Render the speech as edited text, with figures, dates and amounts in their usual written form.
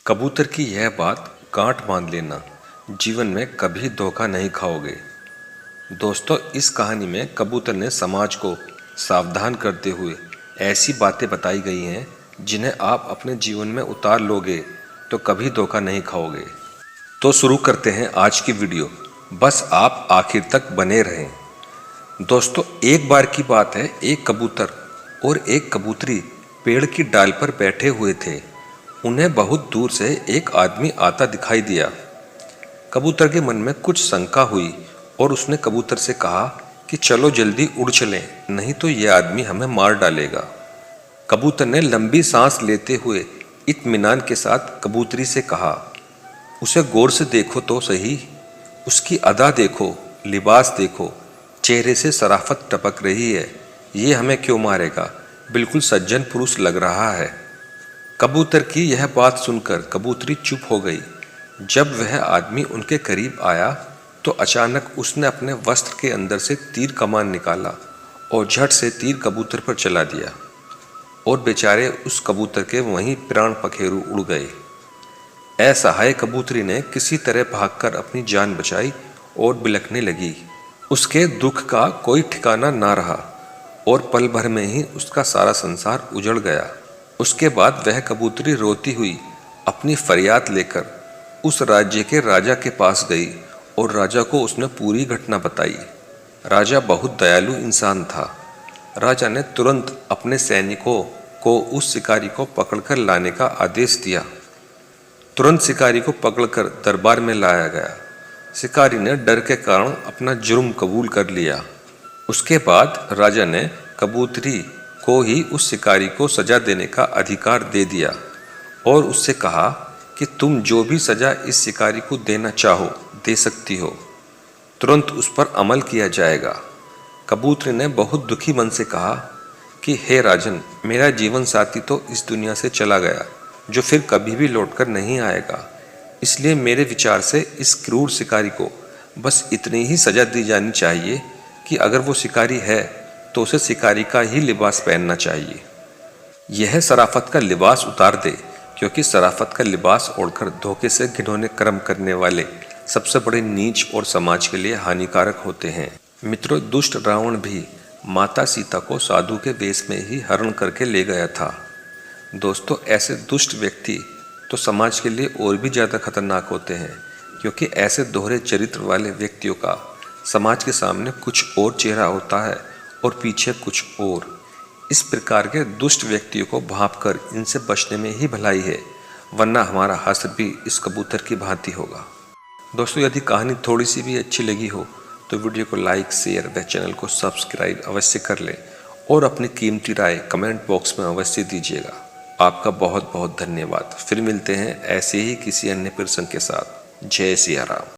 कबूतर की यह बात गांठ बांध लेना, जीवन में कभी धोखा नहीं खाओगे। दोस्तों, इस कहानी में कबूतर ने समाज को सावधान करते हुए ऐसी बातें बताई गई हैं जिन्हें आप अपने जीवन में उतार लोगे तो कभी धोखा नहीं खाओगे। तो शुरू करते हैं आज की वीडियो, बस आप आखिर तक बने रहें। दोस्तों, एक बार की बात है, एक कबूतर और एक कबूतरी पेड़ की डाल पर बैठे हुए थे। उन्हें बहुत दूर से एक आदमी आता दिखाई दिया। कबूतर के मन में कुछ शंका हुई और उसने कबूतर से कहा कि चलो जल्दी उड़ चलें, नहीं तो यह आदमी हमें मार डालेगा। कबूतर ने लंबी सांस लेते हुए इत्मीनान के साथ कबूतरी से कहा, उसे गौर से देखो तो सही, उसकी अदा देखो, लिबास देखो, चेहरे से शराफत टपक रही है। ये हमें क्यों मारेगा? बिल्कुल सज्जन पुरुष लग रहा है। कबूतर की यह बात सुनकर कबूतरी चुप हो गई। जब वह आदमी उनके करीब आया तो अचानक उसने अपने वस्त्र के अंदर से तीर कमान निकाला और झट से तीर कबूतर पर चला दिया और बेचारे उस कबूतर के वहीं प्राण पखेरु उड़ गए। असहाय कबूतरी ने किसी तरह भागकर अपनी जान बचाई और बिलखने लगी। उसके दुख का कोई ठिकाना ना रहा और पल भर में ही उसका सारा संसार उजड़ गया। उसके बाद वह कबूतरी रोती हुई अपनी फरियाद लेकर उस राज्य के राजा के पास गई और राजा को उसने पूरी घटना बताई। राजा बहुत दयालु इंसान था। राजा ने तुरंत अपने सैनिकों को उस शिकारी को पकड़कर लाने का आदेश दिया। तुरंत शिकारी को पकड़कर दरबार में लाया गया। शिकारी ने डर के कारण अपना जुर्म कबूल कर लिया। उसके बाद राजा ने कबूतरी को ही उस शिकारी को सजा देने का अधिकार दे दिया और उससे कहा कि तुम जो भी सजा इस शिकारी को देना चाहो दे सकती हो, तुरंत उस पर अमल किया जाएगा। कबूतरी ने बहुत दुखी मन से कहा कि हे राजन, मेरा जीवन साथी तो इस दुनिया से चला गया जो फिर कभी भी लौटकर नहीं आएगा। इसलिए मेरे विचार से इस क्रूर शिकारी को बस इतनी ही सजा दी जानी चाहिए कि अगर वो शिकारी है तो उसे शिकारी का ही लिबास पहनना चाहिए। यह शराफत का लिबास उतार दे, क्योंकि शराफत का लिबास ओढ़कर धोखे से घिनौने कर्म करने वाले सबसे बड़े नीच और समाज के लिए हानिकारक होते हैं। मित्रों, दुष्ट रावण भी माता सीता को साधु के वेश में ही हरण करके ले गया था। दोस्तों, ऐसे दुष्ट व्यक्ति तो समाज के लिए और भी ज़्यादा खतरनाक होते हैं, क्योंकि ऐसे दोहरे चरित्र वाले व्यक्तियों का समाज के सामने कुछ और चेहरा होता है और पीछे कुछ और। इस प्रकार के दुष्ट व्यक्तियों को भांपकर इनसे बचने में ही भलाई है, वरना हमारा हश्र भी इस कबूतर की भांति होगा। दोस्तों, यदि कहानी थोड़ी सी भी अच्छी लगी हो तो वीडियो को लाइक, शेयर व चैनल को सब्सक्राइब अवश्य कर लें और अपनी कीमती राय कमेंट बॉक्स में अवश्य दीजिएगा। आपका बहुत बहुत धन्यवाद। फिर मिलते हैं ऐसे ही किसी अन्य प्रसंग के साथ। जय सिया राम।